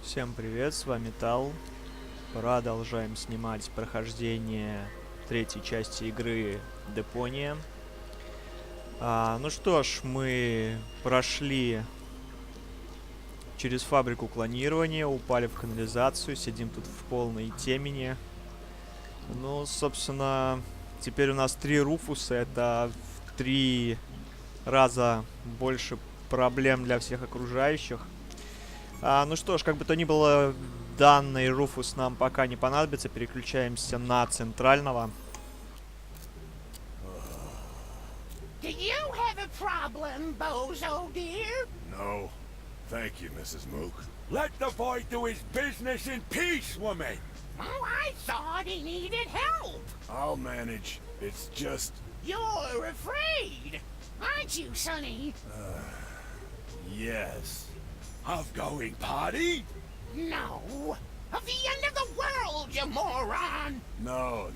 Всем привет, с вами Тал. Продолжаем снимать прохождение третьей части игры Deponia. Ну что ж, мы прошли через фабрику клонирования, упали в канализацию, сидим тут в полной темени. Ну, собственно, теперь у нас 3 Руфуса, это в 3 раза больше проблем для всех окружающих. Ну что ж, как бы то ни было, данный Руфус нам пока не понадобится. Переключаемся на центрального. Do you have a problem, Bozo, dear? No. Thank you, Mrs. Mook. Let the boy do his business in peace, woman! Oh, I thought he needed help. I'll manage. It's just... You're afraid, aren't you, Sonny? Yes. Of going party? No. Of the end of the world, you moron! No.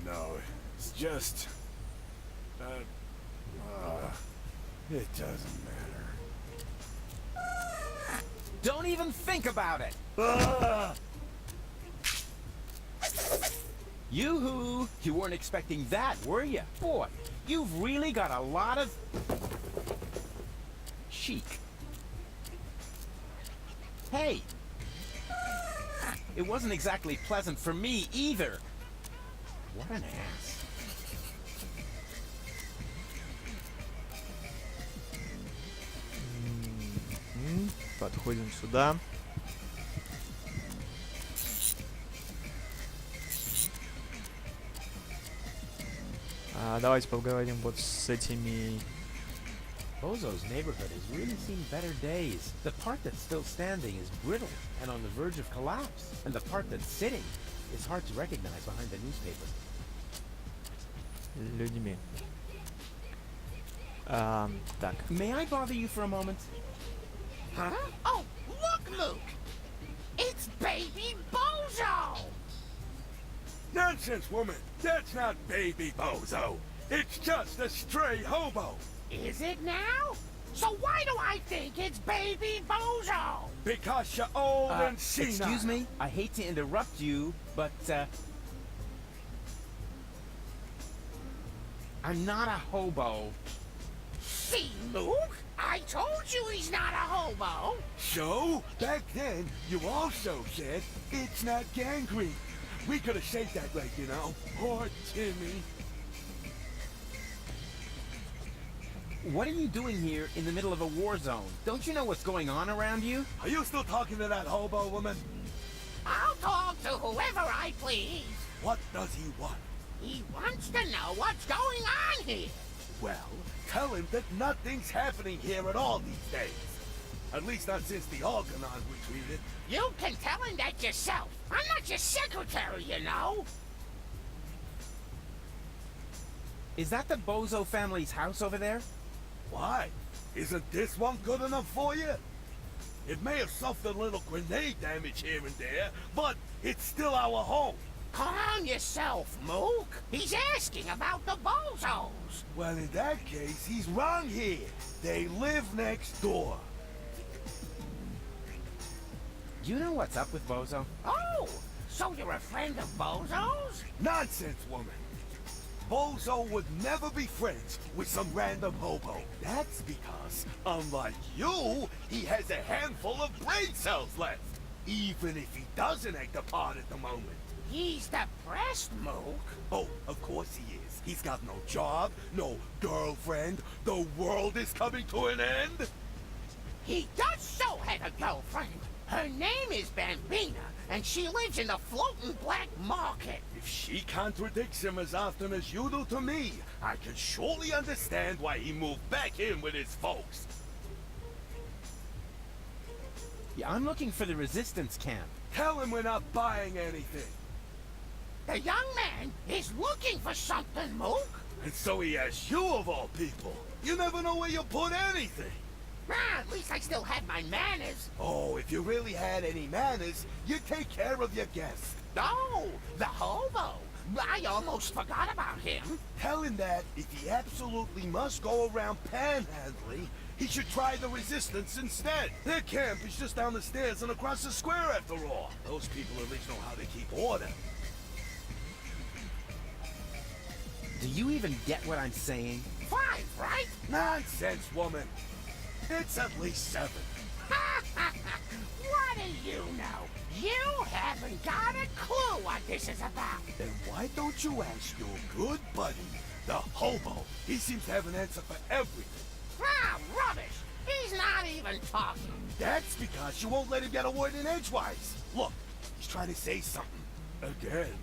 It's just... it doesn't matter. Don't even think about it! Yoo-hoo! You weren't expecting that, were you? Boy, you've really got a lot of... chic. Hey! It wasn't exactly pleasant for me, either. What an ass. Подходим сюда. Давайте поговорим вот с этими... Bozo's neighborhood has really seen better days. The part that's still standing is brittle and on the verge of collapse. And the part that's sitting is hard to recognize behind the newspaper. людьми. Так. May I bother you for a moment? Huh? Oh, look, Luke! It's baby Bozo! Nonsense, woman! That's not baby Bozo! It's just a stray hobo! Is it now? So why do I think it's baby Bozo? Because you're old and senile! Excuse me? I hate to interrupt you, but, I'm not a hobo. See, Luke? I told you he's not a hobo! So, back then, you also said it's not gangrene. We could have saved that right, you know. Poor Timmy. What are you doing here in the middle of a war zone? Don't you know what's going on around you? Are you still talking to that hobo woman? I'll talk to whoever I please. What does he want? He wants to know what's going on here. Well, tell him that nothing's happening here at all these days. At least not since the Organon retreated. You can tell him that yourself. I'm not your secretary, you know. Is that the Bozo family's house over there? Why? Isn't this one good enough for you? It may have suffered a little grenade damage here and there, but it's still our home. Calm yourself, Mook. He's asking about the Bozos. Well, in that case, he's wrong here. They live next door. Do you know what's up with Bozo? Oh, so you're a friend of Bozo's? Nonsense, woman. Bozo would never be friends with some random hobo. That's because, unlike you, he has a handful of brain cells left. Even if he doesn't act apart at the moment. He's depressed, Mook. Oh, of course he is. He's got no job, no girlfriend. The world is coming to an end. He does so have a girlfriend. Her name is Bambina, and she lives in the floating black market. If she contradicts him as often as you do to me, I can surely understand why he moved back in with his folks. Yeah, I'm looking for the resistance camp. Tell him we're not buying anything. The young man is looking for something, Mook. And so he asks you of all people. You never know where you put anything. At least I still had my manners. Oh, if you really had any manners, you'd take care of your guests. Oh, the hobo. I almost forgot about him. Tell him that if he absolutely must go around panhandling, He should try the resistance instead. Their camp is just down the stairs and across the square after all. Those people at least know how to keep order. Do you even get what I'm saying? 5, right? Nonsense, woman. It's at least 7. What do you know? You haven't got a clue what this is about. Then why don't you ask your good buddy, the hobo? He seems to have an answer for everything. Ah, rubbish! He's not even talking. That's because you won't let him get a word in edgewise. Look, he's trying to say something. Again.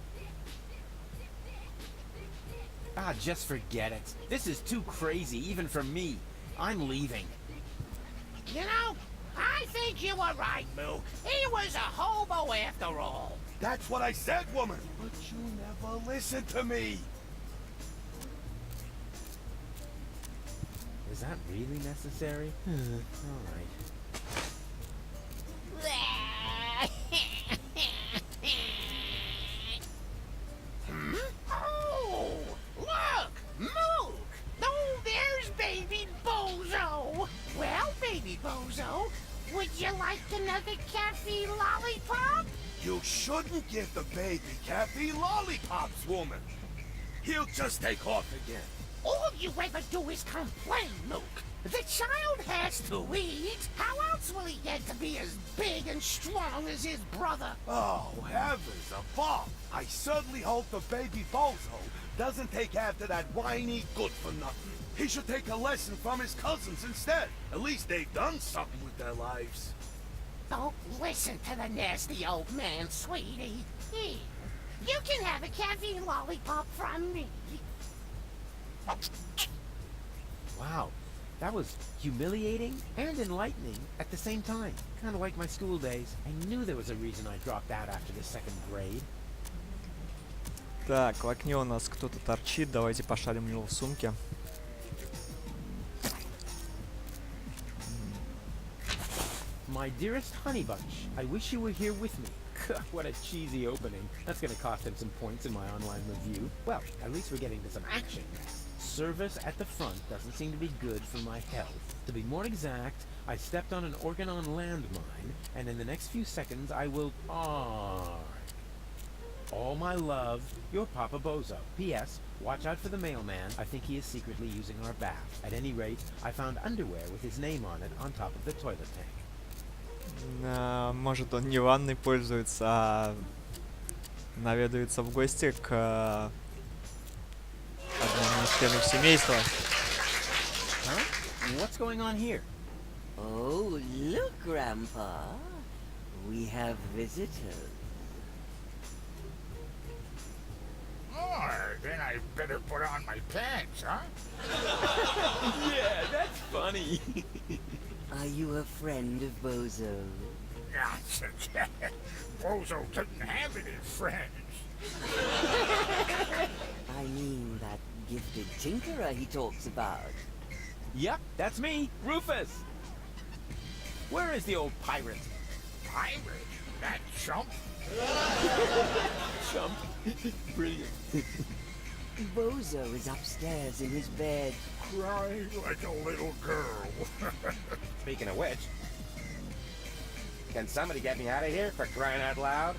Ah, just forget it. This is too crazy, even for me. I'm leaving. You know, I think you were right, Mook. He was a hobo after all. That's what I said, woman. But you never listen to me. Is that really necessary? All right. Oh, look, Mook! Oh, there's baby Bozo. Well, baby Bozo, would you like another caffeine lollipop? You shouldn't give the baby caffeine lollipops, woman. He'll just take off again. All you ever do is complain, Mook. The child has to eat. How else will he get to be as big and strong as his brother? Oh, heavens above. I certainly hope the baby Bozo doesn't take after that whiny good-for-nothing. He should take a lesson from his cousins instead. At least they've done something with their lives. Don't listen to the nasty old man, sweetie. Here, you can have a caffeine lollipop from me. Wow, that was humiliating and enlightening at the same time. Kind of like my school days. I knew there was a reason I dropped out after the 2nd grade. Так, в окне у нас кто-то торчит. Давайте пошарим у него в сумке. My dearest honey bunch, I wish you were here with me. What a cheesy opening. That's gonna cost him some points in my online review. Well, at least we're getting to some action. Service at the front doesn't seem to be good for my health. To be more exact, I stepped on an Organon landmine, and in the next few seconds I will... All my love, your Papa Bozo. P.S. Watch out for the mailman. I think he is secretly using our bath. At any rate, I found underwear with his name on it on top of the toilet tank. Может, он не ванной пользуется, а наведывается в гости к одному из членов семейства. Huh? What's going on here? Oh, look, Grandpa. We have visitors. Oh, then I better put on my pants, huh? Yeah, that's funny. Are you a friend of Bozo? Nonsense. Bozo doesn't have any friends. I mean that gifted tinkerer he talks about. Yep, that's me, Rufus. Where is the old pirate? Pirate? That chump? Chump. Brilliant. Bozo is upstairs in his bed. Crying like a little girl. Speaking of which, can somebody get me out of here for crying out loud?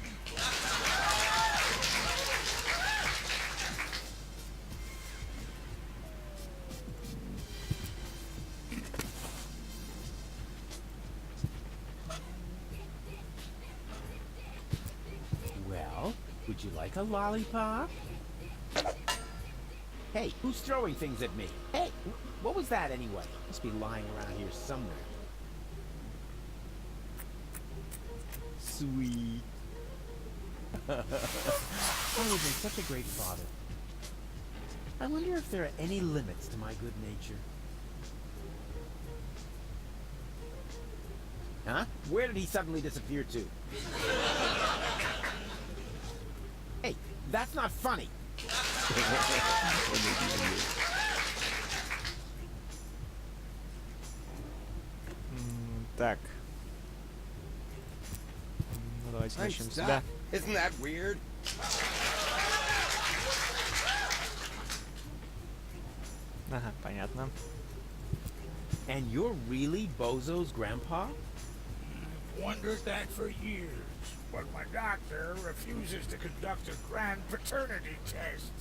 Well, would you like a lollipop? Hey, who's throwing things at me? Hey, what was that anyway? Must be lying around here somewhere. Sweet. I would make such a great father. I wonder if there are any limits to my good nature. Huh? Where did he suddenly disappear to? Hey, that's not funny. Так. Ну, давайте начнем с себя. Isn't that weird? Ага, понятно. And you're really Bozo's grandpa? Wondered that for years, but my doctor refuses to conduct a grand paternity test.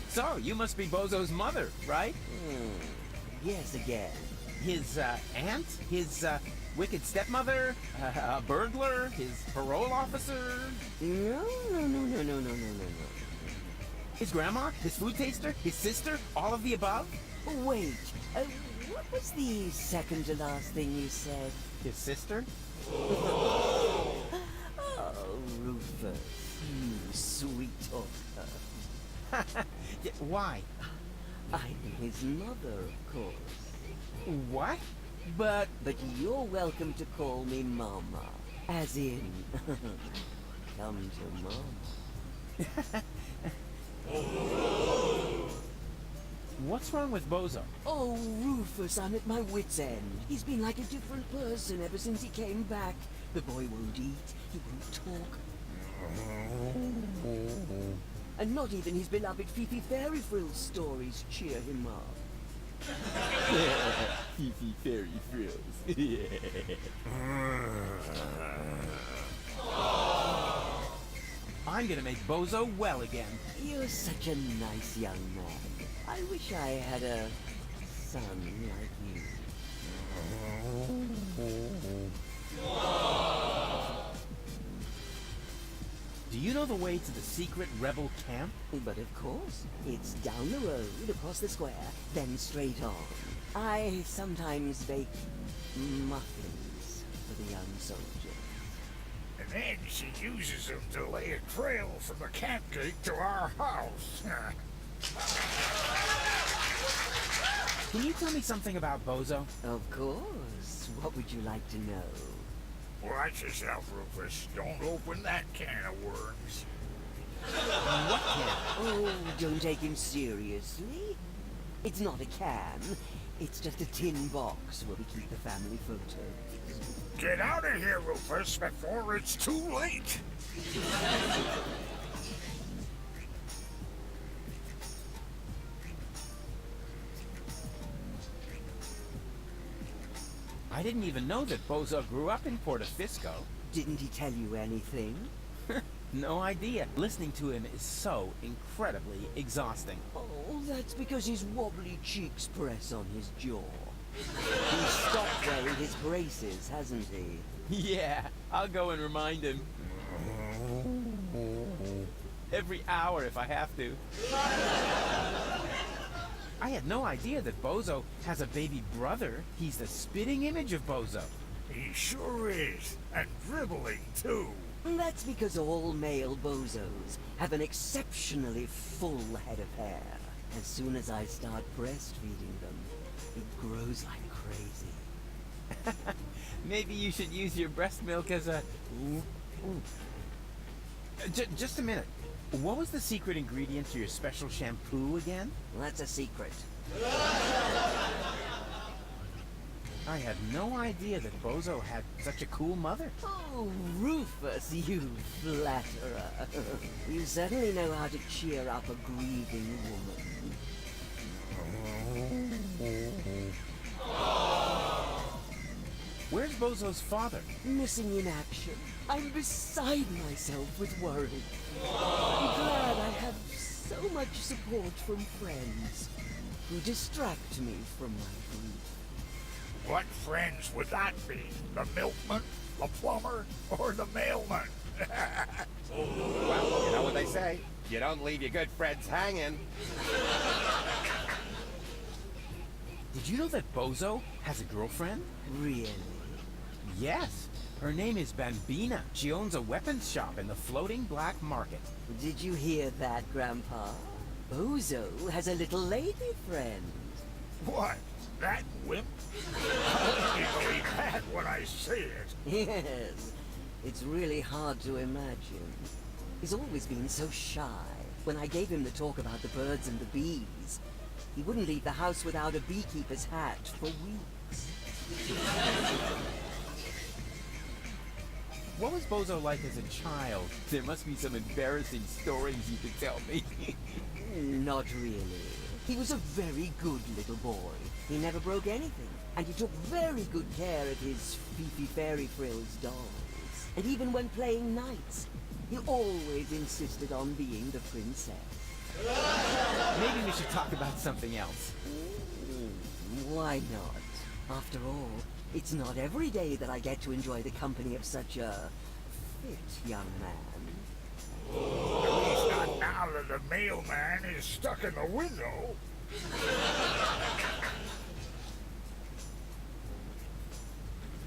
So, you must be Bozo's mother, right? Yes, again. His, aunt? His, wicked stepmother? A burglar? His parole officer? No. His grandma? His food taster? His sister? All of the above? Wait, what was the second to last thing you said? His sister? Oh, Rufus, you sweet talker. Yeah, why? I'm his mother, of course. What? But... But you're welcome to call me Mama. As in, come to Mama. What's wrong with Bozo? Oh, Rufus, I'm at my wit's end. He's been like a different person ever since he came back. The boy won't eat, he won't talk. And not even his beloved Fifi Fairy Frills stories cheer him up. Fifi Fairy Frills. I'm gonna make Bozo well again. You're such a nice young man. I wish I had a son like you. Do you know the way to the secret rebel camp? But of course, it's down the road, across the square, then straight on. I sometimes bake muffins for the young soldiers. And then she uses them to lay a trail from the camp gate to our house. Can you tell me something about Bozo? Of course. What would you like to know? Watch yourself, Rufus. Don't open that can of worms. What camp? Oh, don't take him seriously. It's not a can. It's just a tin box where we keep the family photos. Get out of here, Rufus, before it's too late. I didn't even know that Bozo grew up in Portofisco. Didn't he tell you anything? No idea. Listening to him is so incredibly exhausting. Oh, that's because his wobbly cheeks press on his jaw. He's stopped wearing his braces, hasn't he? Yeah, I'll go and remind him. Every hour if I have to. I had no idea that Bozo has a baby brother. He's the spitting image of Bozo. He sure is. And dribbling, too. That's because all male bozos have an exceptionally full head of hair. As soon as I start breastfeeding them, it grows like crazy. Maybe you should use your breast milk as a... Just a minute. What was the secret ingredient to your special shampoo again? That's a secret. I had no idea that Bozo had such a cool mother. Oh, Rufus, you flatterer. You certainly know how to cheer up a grieving woman. Where's Bozo's father? Missing in action. I'm beside myself with worry. I'm glad I have so much support from friends who distract me from my grief. What friends would that be? The milkman, the plumber, or the mailman? Well, you know what they say. You don't leave your good friends hanging. Did you know that Bozo has a girlfriend? Really? Yes. Her name is Bambina. She owns a weapons shop in the floating black market. Did you hear that, Grandpa? Bozo has a little lady friend. What? That wimp? I'll only believe that when I see it. Yes. It's really hard to imagine. He's always been so shy. When I gave him the talk about the birds and the bees, he wouldn't leave the house without a beekeeper's hat for weeks. what was Bozo like as a child? There must be some embarrassing stories you could tell me. Not really. He was a very good little boy. He never broke anything, and he took very good care of his Fifi Fairy Frills dolls. And even when playing knights, he always insisted on being the princess. Maybe we should talk about something else. Why not? After all, it's not every day that I get to enjoy the company of such a fit young man. At least not now that the mailman is stuck in the window.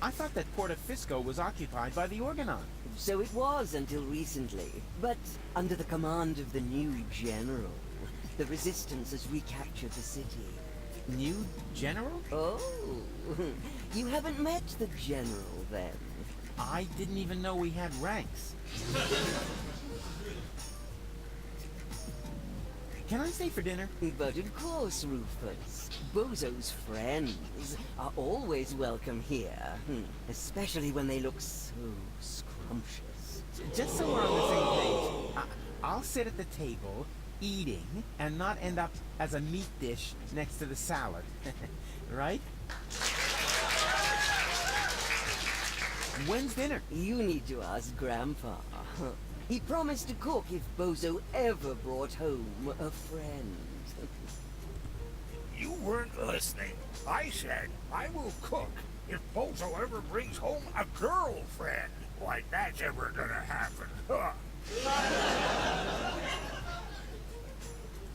I thought that Porta Fisco was occupied by the Organon. So it was until recently. But under the command of the new general, the resistance has recaptured the city. New general? Oh, you haven't met the general then? I didn't even know we had ranks. Can I stay for dinner? But of course, Rufus. Bozo's friends are always welcome here. Especially when they look so scrumptious. Just so we're on the same page, I'll sit at the table, eating, and not end up as a meat dish next to the salad. Right? When's dinner? You need to ask Grandpa. He promised to cook if Bozo ever brought home a friend. You weren't listening. I said I will cook if Bozo ever brings home a girlfriend. Like that's ever gonna happen. Huh.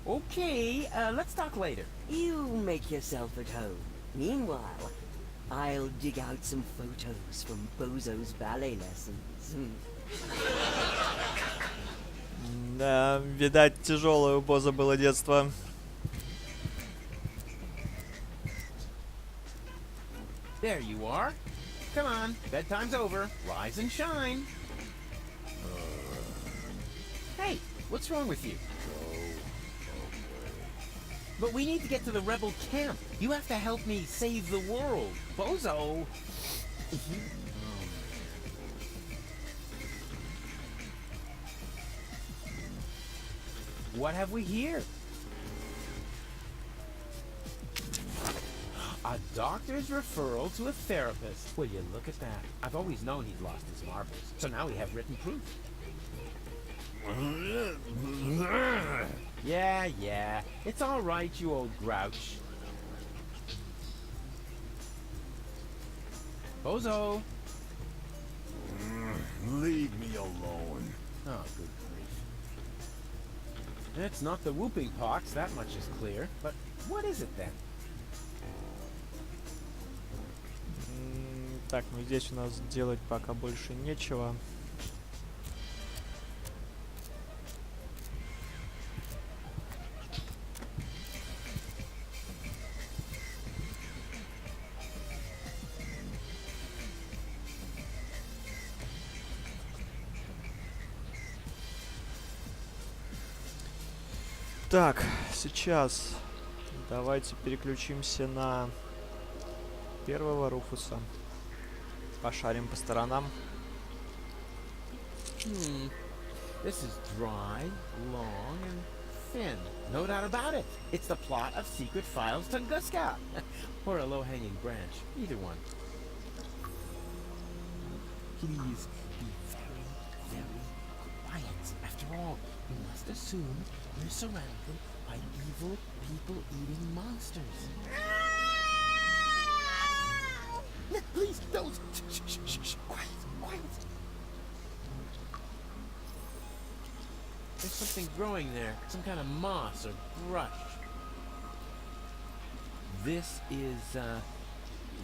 Okay, let's talk later. You make yourself at home. Meanwhile, I'll dig out some photos from Bozo's ballet lessons. Да, видать, тяжелое у Боза было детство. There you are. Come on, bedtime's over. Rise and shine. Hey, what's wrong with you? But we need to get to the rebel camp. You have to help me save the world. Bozo! What have we here? A doctor's referral to a therapist. Will you look at that? I've always known he'd lost his marbles, so now we have written proof. Yeah. It's all right, you old grouch. Bozo! Leave me alone. Oh, good grief. It's not the whooping pox, that much is clear. But what is it then? Так, ну здесь у нас делать пока больше нечего. Так, сейчас давайте переключимся на первого Руфуса. Пошарим по сторонам. This is dry, long, and thin. No doubt about it. It's the plot of Secret Files Tunguska. Or a low-hanging branch. Either one. Please be very, very quiet. After all, you must assume we're surrounded by evil, people-eating monsters. No, please, don't. Shh. Quiet. There's something growing there. Some kind of moss or brush. This is,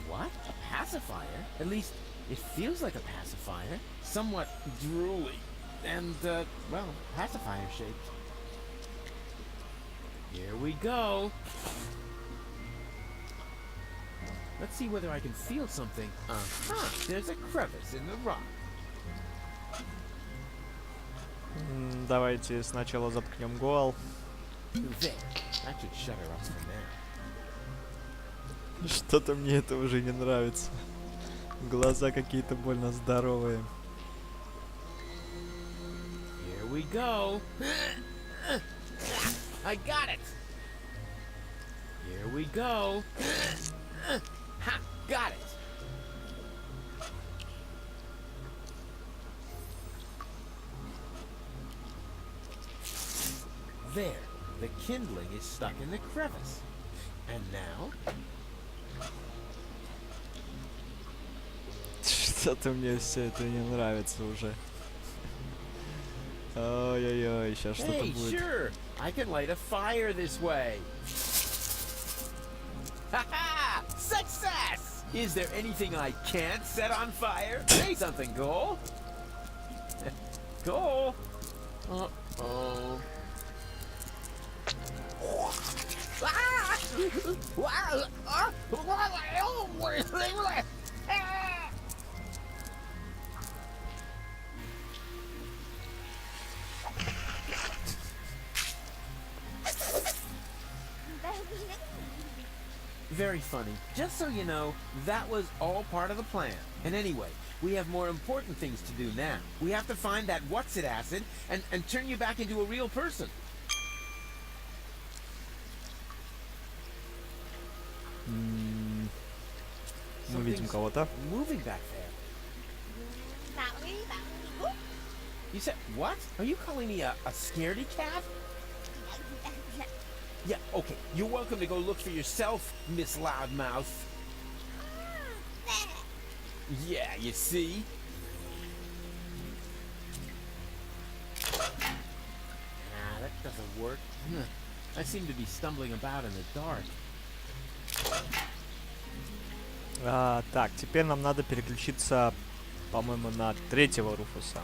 what? A pacifier? At least, it feels like a pacifier. Somewhat drooly. And, well, pacifier-shaped. Here we go. Let's see whether I can feel something. There's a crevice in the rock. Давайте сначала заткнем Гоал. There. That should shut her up from there. Что-то мне это уже не нравится. Глаза какие-то больно здоровые. we go. I got it. Here we go. Ha! Got it. There. The kindling is stuck in the crevice. And now? Что-то мне все это не нравится уже. Ой-ой-ой, сейчас что-то Hey, будет. sure. I can light a fire this way. Ha-ha! Success! Is there anything I can't set on fire? Say something, Cole. Cole. Uh-oh. Very funny. Just so you know, that was all part of the plan. And anyway, we have more important things to do now. We have to find that what's-it acid and turn you back into a real person. Мы видим кого-то. Moving back there. You said what? Are you calling me a scaredy cat? Yeah, okay. You're welcome to go look for yourself, Miss Loudmouth. Yeah, you see? Nah, that doesn't work. I seem to be stumbling about in the dark. Так, теперь нам надо переключиться, по-моему, на третьего Руфуса.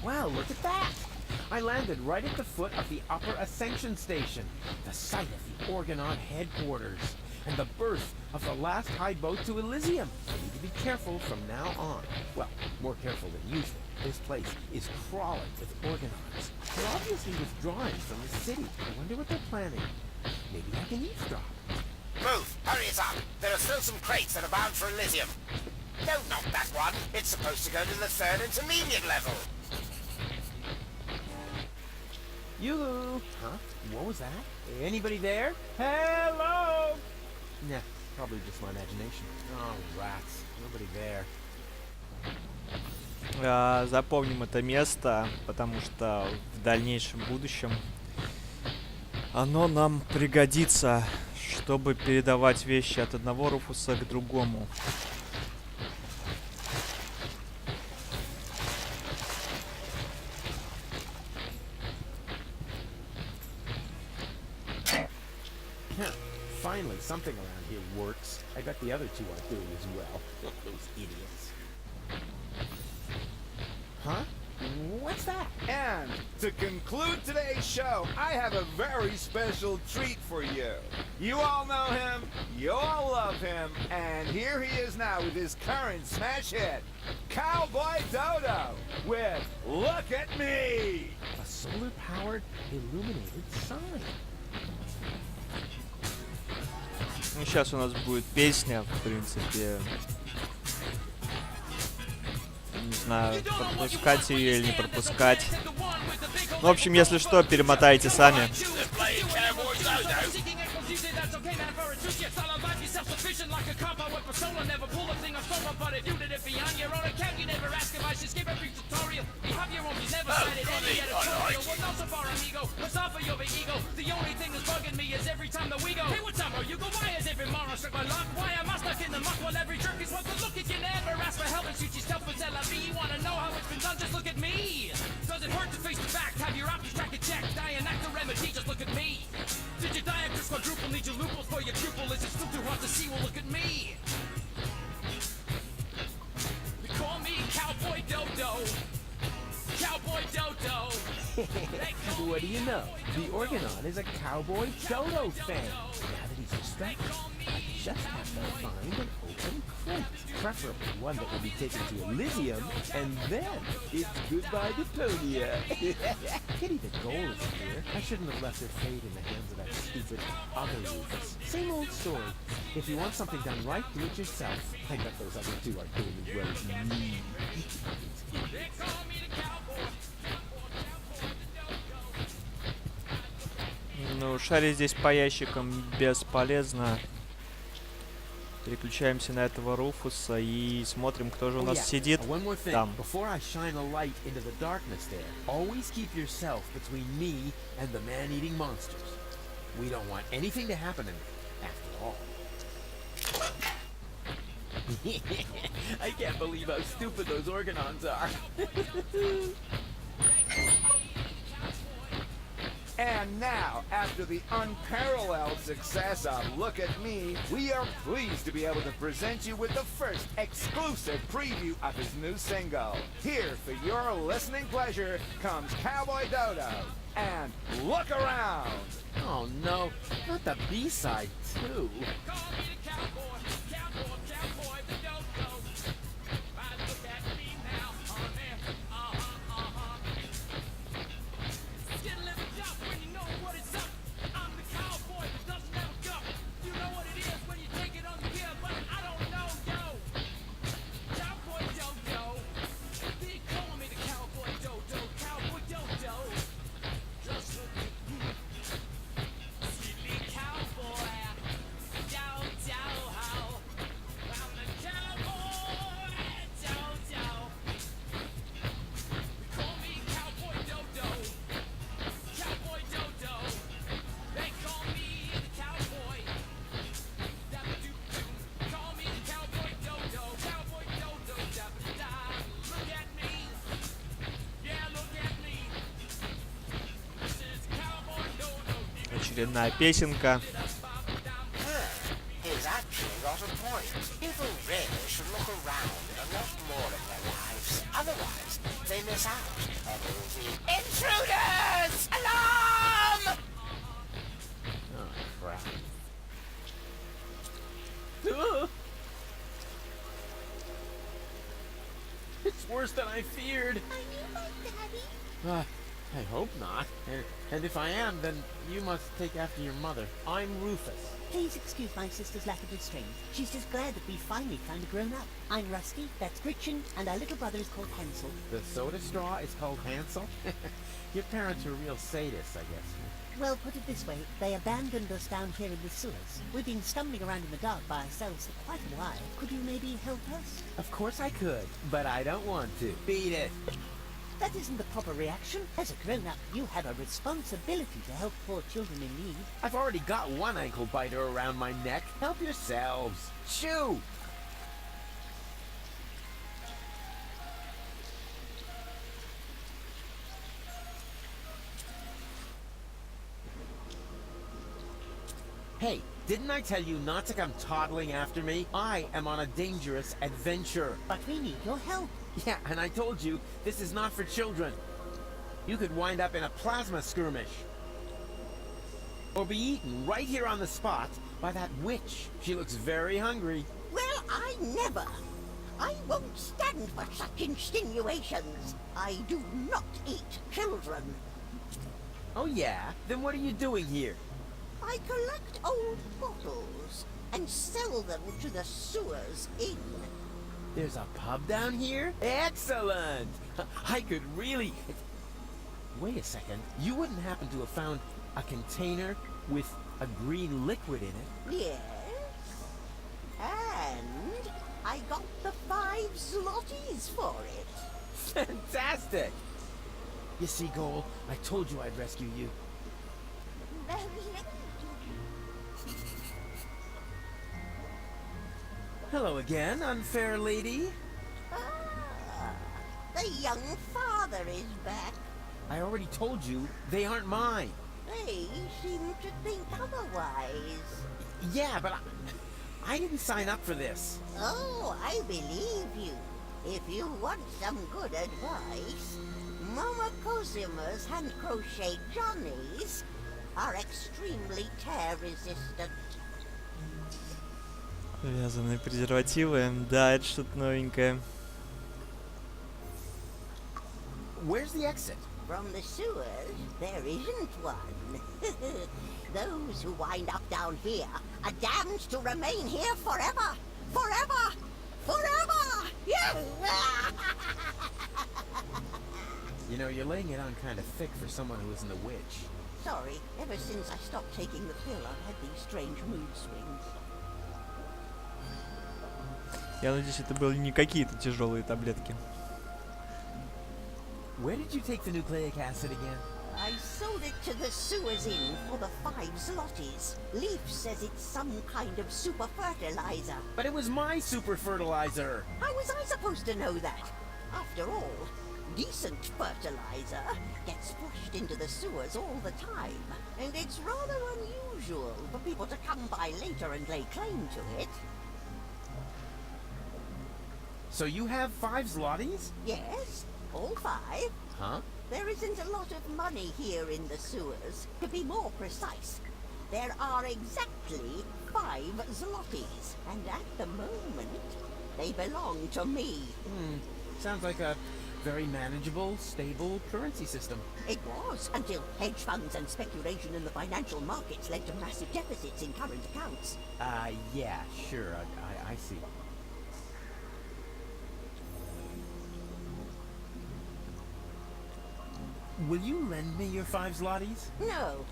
Wow, look at that! I landed right at the foot of the Upper Ascension Station, the site of the Orgonaut headquarters, and the birth of the last high boat to Elysium. I need to be careful from now on. Well, more careful than usual. This place is crawling with Orgonauts. They're obviously withdrawing from the city. I wonder what they're planning. Maybe I can eavesdrop. Move! Hurry it up! There are still some crates that are bound for Elysium. Don't knock that one. It's supposed to go to the third intermediate level. Yoo-hoo! Huh? What was that? Anybody there? Hello! Nah, probably just my imagination. Oh, rats. Nobody there. Запомним это место, потому что в дальнейшем будущем оно нам пригодится, чтобы передавать вещи от одного Руфуса к другому. Finally, something around here works. I bet the other two are doing as well. Those idiots. Huh? What's that? And to conclude today's show, I have a very special treat for you. You all know him, you all love him, and here he is now with his current smash hit, Cowboy Dodo, with Look at Me! A solar-powered, illuminated sign. Ну, сейчас у нас будет песня, в принципе. Не знаю, пропускать ее или не пропускать. Ну, в общем, если что, перемотайте сами. You wanna know how it's been done? Just look at me. Does it hurt to face the fact? Have your options track and check. Die an act of remedy, just look at me. Did you die after quadruple? Need your loopholes for your pupil? Is it still too hard to see? Well, look at me. They call me Cowboy Dodo. Cowboy Dodo. What do you know? The Orgonaut is a cowboy dodo fan. Now that he's distracted, I just have to find an open crate. Preferably one that will be taken to Elysium, and then it's goodbye Deponia. Pity the goal isn't here. I shouldn't have left her fate in the hands of that stupid other Rufus. Same old story. If you want something done right, do it yourself. I bet those other two are doing as well as me. Ну, шарить здесь по ящикам бесполезно. Переключаемся на этого Руфуса и смотрим, кто же у нас сидит там. Before I shine a light into the darkness there, always keep yourself between me and the man-eating monsters. We don't want anything to happen to me, after all. I can't believe how stupid those Orgonons are. And now, after the unparalleled success of Look at Me, we are pleased to be able to present you with the first exclusive preview of his new single. Here, for your listening pleasure, comes Cowboy Dodo and Look Around. Oh no, not the B-side too. Очередная песенка. He's actually got a point. People really should look around a lot more in their lives. Otherwise, they miss out on all the intruders! Alarm! Oh, crap. It's worse than I feared. Are you my daddy? I hope not. And if I am, then you must take after your mother. I'm Rufus. Please excuse my sister's lack of restraint. She's just glad that we finally found a grown-up. I'm Rusty, that's Gretchen, and our little brother is called Hansel. The soda straw is called Hansel? Your parents are real sadists, I guess. Well, put it this way, they abandoned us down here in the sewers. We've been stumbling around in the dark by ourselves for quite a while. Could you maybe help us? Of course I could, but I don't want to. Beat it! That isn't the proper reaction. As a grown-up, you have a responsibility to help poor children in need. I've already got one ankle biter around my neck. Help yourselves. Shoo! Hey, didn't I tell you not to come toddling after me? I am on a dangerous adventure. But we need your help. Yeah, and I told you, this is not for children. You could wind up in a plasma skirmish. Or be eaten right here on the spot by that witch. She looks very hungry. Well, I never. I won't stand for such insinuations. I do not eat children. Oh yeah? Then what are you doing here? I collect old bottles and sell them to the sewers inn. There's a pub down here? Excellent! I could really... Wait a second. You wouldn't happen to have found a container with a green liquid in it? Yes. And I got the 5 zlotys for it. Fantastic! You see, Goal, I told you I'd rescue you. Hello again, unfair lady. Ah, the young father is back. I already told you, they aren't mine. They seem to think otherwise. Yeah, but I didn't sign up for this. Oh, I believe you. If you want some good advice, Mama Cosima's hand-crocheted Johnnies are extremely tear-resistant. Вязаные презервативы. Да, это что-то новенькое. Where's the exit? From the sewers, there isn't one. Those who wind up down here are damned to remain here forever! Forever! Forever! You know, you're laying it on kind of thick for someone who isn't a witch. Sorry, ever since I stopped taking the pill, I've had these strange mood swings. Я надеюсь, это были не какие-то тяжелые таблетки. Where did you take the nucleic acid again? I sold it to the sewers inn for the 5 zlotys. Leaf says it's some kind of super fertilizer. But it was my super fertilizer! How was I supposed to know that? After all, decent fertilizer gets flushed into the sewers all the time, and it's rather unusual for people to come by later and lay claim to it. So you have 5 zlotys? Yes, all 5. Huh? There isn't a lot of money here in the sewers. To be more precise, there are exactly 5 zlotys, and at the moment, they belong to me. Sounds like a very manageable, stable currency system. It was, until hedge funds and speculation in the financial markets led to massive deficits in current accounts. Yeah, sure, I see. Will you lend me your 5 zlotys? No,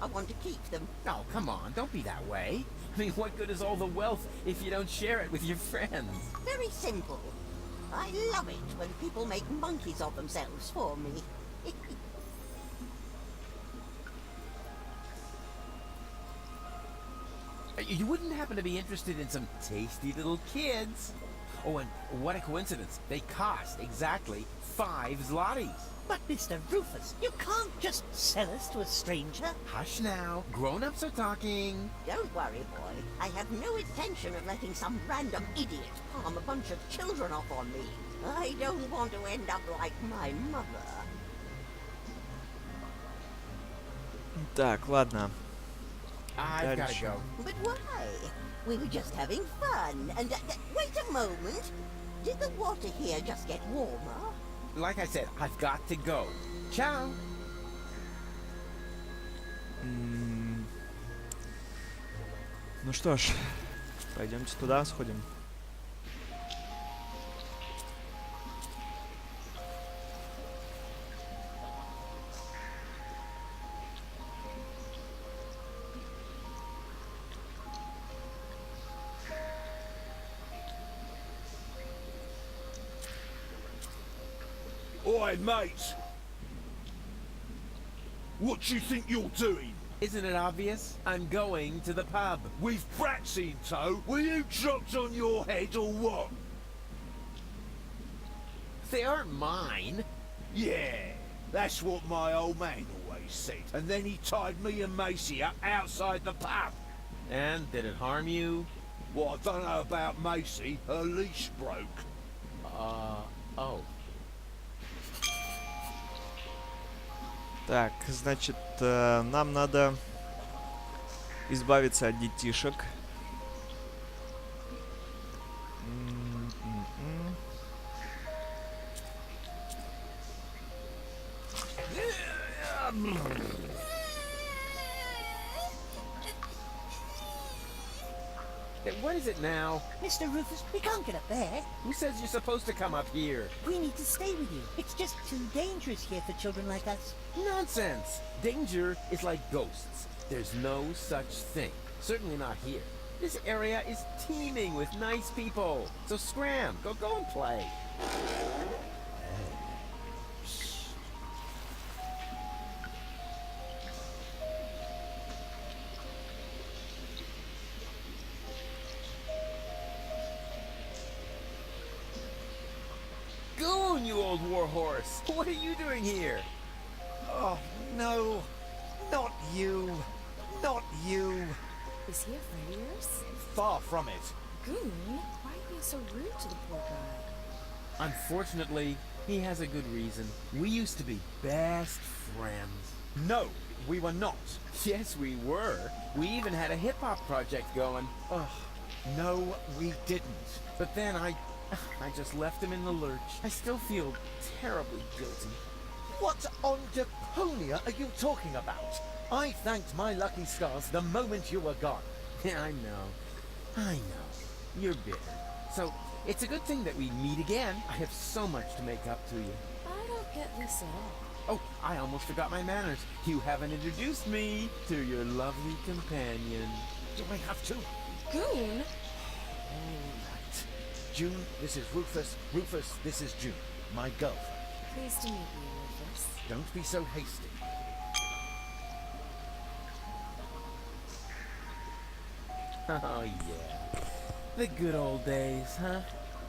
I want to keep them. Oh, come on, don't be that way. I mean, what good is all the wealth if you don't share it with your friends? Very simple. I love it when people make monkeys of themselves for me. You wouldn't happen to be interested in some tasty little kids? Oh, and what a coincidence. They cost exactly 5 zlotys. But Mr. Rufus, you can't just sell us to a stranger. Hush now. Grown-ups are talking. Don't worry, boy. I have no intention of letting some random idiot palm a bunch of children off on me. I don't want to end up like my mother. Так, ладно. I've gotta Дальше. go. But why? We were just having fun. And wait a moment. Did the water here just get warmer? Like I said, I've got to go. Ciao. Ну что ж, пойдемте туда сходим. Oi, mate! What do you think you're doing? Isn't it obvious? I'm going to the pub. With brats in tow? Were you dropped on your head or what? They aren't mine. Yeah, that's what my old man always said. And then he tied me and Macy up outside the pub. And did it harm you? Well, I don't know about Macy. Her leash broke. Oh. Так, значит, нам надо избавиться от детишек. What is it now? Mr. Rufus, we can't get up there. Who says you're supposed to come up here? We need to stay with you. It's just too dangerous here for children like us. Nonsense! Danger is like ghosts. There's no such thing. Certainly not here. This area is teeming with nice people. So scram, go and play. Go on, you old warhorse! What are you doing here? Oh, no. Not you. Not you. Is he a friend of yours? Far from it. Goon, why are you being so rude to the poor guy? Unfortunately, He has a good reason. We used to be best friends. No, we were not. Yes, we were. We even had a hip-hop project going. Ugh, no, we didn't. But then I just left him in the lurch. I still feel terribly guilty. What on Deponia are you talking about? I thanked my lucky stars the moment you were gone. Yeah, I know. You're bitter. So, it's a good thing that we meet again. I have so much to make up to you. I don't get this at all. Oh, I almost forgot my manners. You haven't introduced me to your lovely companion. Do I have to? Goon? Alright. June, this is Rufus. Rufus, this is June, my girlfriend. Pleased to meet you, Rufus. Don't be so hasty. Oh, yeah. The good old days, huh?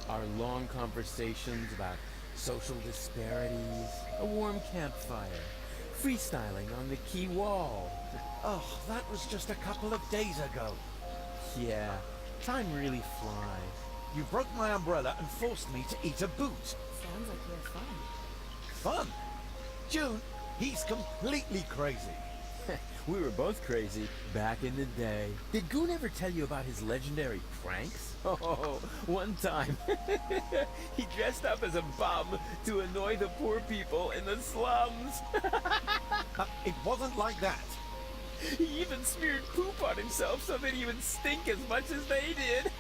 Our long conversations about social disparities, a warm campfire, freestyling on the quay wall. Oh, that was just a couple of days ago. Yeah, time really flies. You broke my umbrella and forced me to eat a boot. Sounds like you had fun. Fun? June, he's completely crazy. We were both crazy back in the day. Did Goon ever tell you about his legendary pranks? Oh, one time he dressed up as a bum to annoy the poor people in the slums. It wasn't like that. He even smeared poop on himself so that he would stink as much as they did.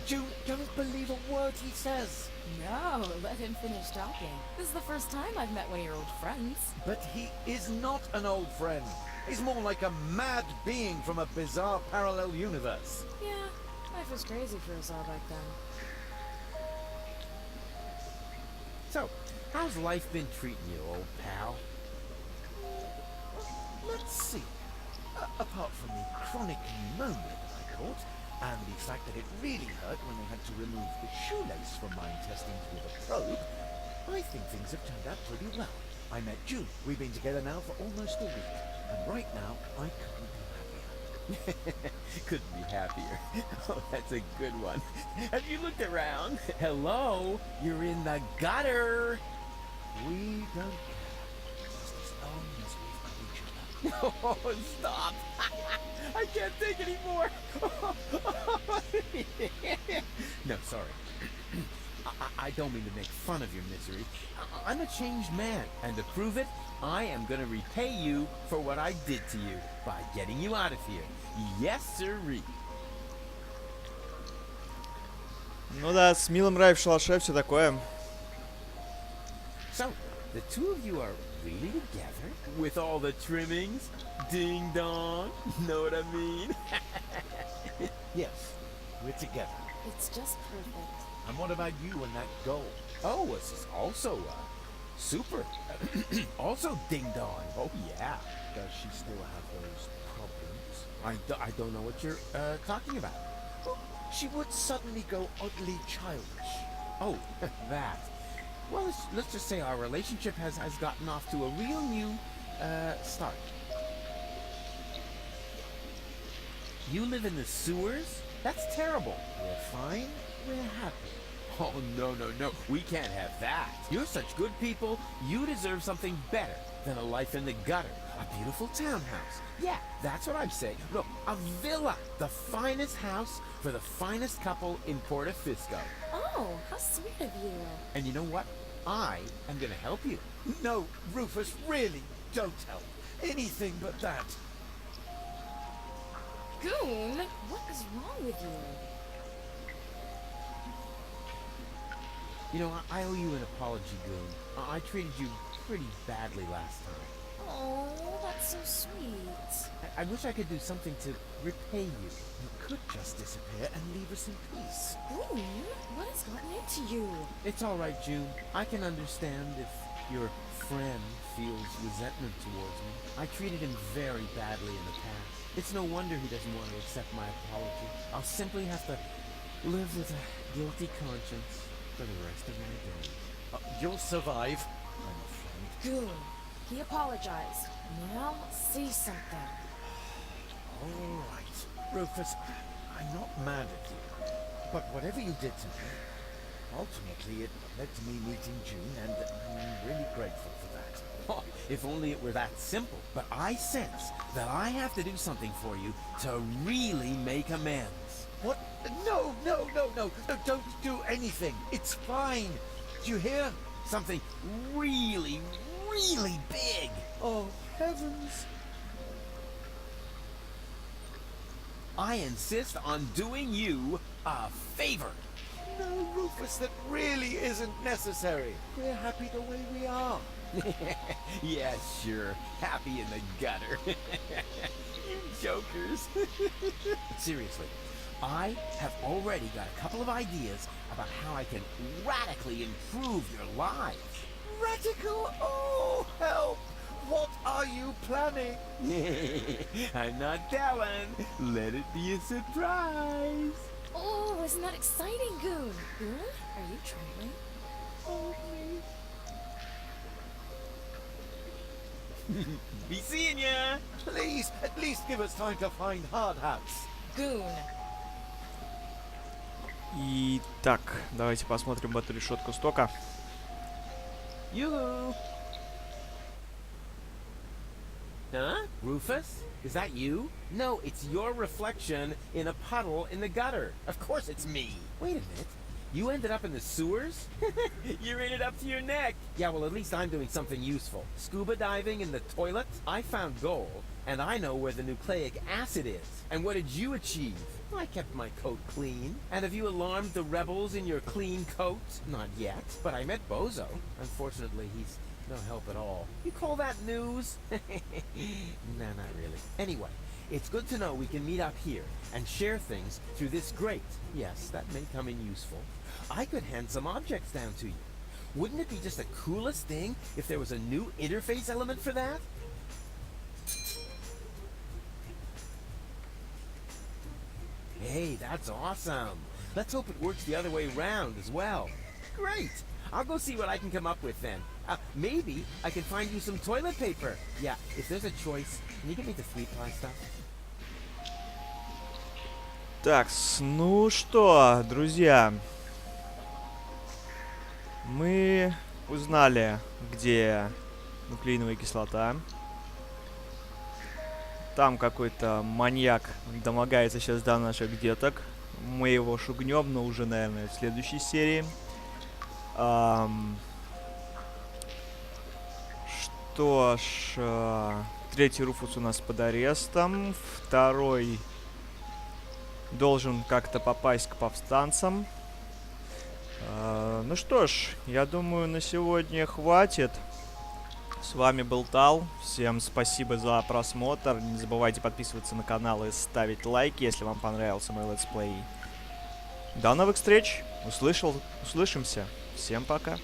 June, don't believe a word he says. No, let him finish talking. This is the first time I've met one of your old friends. But he is not an old friend. He's more like a mad being from a bizarre parallel universe. Yeah, life was crazy for us all back then. So, how's life been treating you, old pal? Let's see. Apart from the chronic pneumonia that I caught, and the fact that it really hurt when they had to remove the shoelace from my intestines with a probe, I think things have turned out pretty well. I met June. We've been together now for almost a week, and right now I couldn't be happier. Couldn't be happier. Oh, that's a good one. Have you looked around? Hello? You're in the gutter. We don't care. Just as long as we've got each other. Oh, stop. I can't take any more. No, sorry. I don't mean to make fun of your misery. I'm a changed man, and to prove it, I am going to repay you for what I did to you by getting you out of here. Yes, sirree. Ну да, с милым рай в шалаше, все такое. So, the two of you are really together? With all the trimmings? Ding dong? Know what I mean? Yes, we're together. It's just perfect. And what about you and that goal? Oh, this is also, super. Also ding dong. Oh, yeah. Does she still have those problems? I don't know what you're, talking about. She would suddenly go oddly childish. Oh, that. Well, let's just say our relationship has gotten off to a real new, start. You live in the sewers? That's terrible. We're fine. We're happy. Oh, no. We can't have that. You're such good people. You deserve something better than a life in the gutter. A beautiful townhouse. Yeah, that's what I'm saying. Look, a villa. The finest house for the finest couple in Portofisco. Oh, how sweet of you. And you know what? I am going to help you. No, Rufus, really, don't help. Anything but that. Goon, what is wrong with you? You know, I owe you an apology, Goon. I treated you pretty badly last time. Oh, that's so sweet. I wish I could do something to repay you. You could just disappear and leave us in peace. Goon, what has gotten into you? It's all right, June. I can understand if your friend feels resentment towards me. I treated him very badly in the past. It's no wonder he doesn't want to accept my apology. I'll simply have to live with a guilty conscience for the rest of my days. You'll survive, I'm afraid. Goon, he apologized. Now, say something. All right. Rufus, I'm not mad at you. But whatever you did to me, Ultimately, it led to me meeting June, and I'm really grateful for that. Oh, if only it were that simple. But I sense that I have to do something for you to really make amends. What? No, no, no, no, no, don't do anything. It's fine. Do you hear? Something really, really big. Oh, heavens. I insist on doing you a favor. No, Rufus, that really isn't necessary. We're happy the way we are. Yeah, sure. Happy in the gutter. You jokers. Seriously, I have already got a couple of ideas about how I can radically improve your lives. Radical? Oh, help! What are you planning? I'm not telling. Let it be a surprise. Oh, isn't that exciting, Goon? Goon, are you trembling? Oh, me. Be seeing ya. Please, at least give us time to find hard hats. Goon. Итак, давайте посмотрим эту решетку стока. Yoo-hoo. Huh? Rufus? Is that you? No, it's your reflection in a puddle in the gutter. Of course it's me. Wait a minute. You ended up in the sewers? You're in it up to your neck. Yeah, well, at least I'm doing something useful. Scuba diving in the toilet? I found gold, and I know where the nucleic acid is. And what did you achieve? I kept my coat clean. And have you alarmed the rebels in your clean coat? Not yet, but I met Bozo. Unfortunately, he's no help at all. You call that news? Nah, not really. Anyway, it's good to know we can meet up here and share things through this grate. Yes, that may come in useful. I could hand some objects down to you. Wouldn't it be just the coolest thing if there was a new interface element for that? Hey, that's awesome. Let's hope it works the other way around as well. Great. I'll go see what I can come up with then. Maybe I can find you some toilet paper. Yeah, if there's a choice, can you give me the 3-ply stuff? Так, ну что, друзья, мы узнали, где нуклеиновая кислота. Там какой-то маньяк домогается сейчас до наших деток. Мы его шугнем, но уже, наверное, в следующей серии. Что ж, третий Руфус у нас под арестом. Второй должен как-то попасть к повстанцам. Ну что ж, я думаю, на сегодня хватит. С вами был Тал. Всем спасибо за просмотр. Не забывайте подписываться на канал и ставить лайки, если вам понравился мой летсплей. До новых встреч. Услышимся. Всем пока.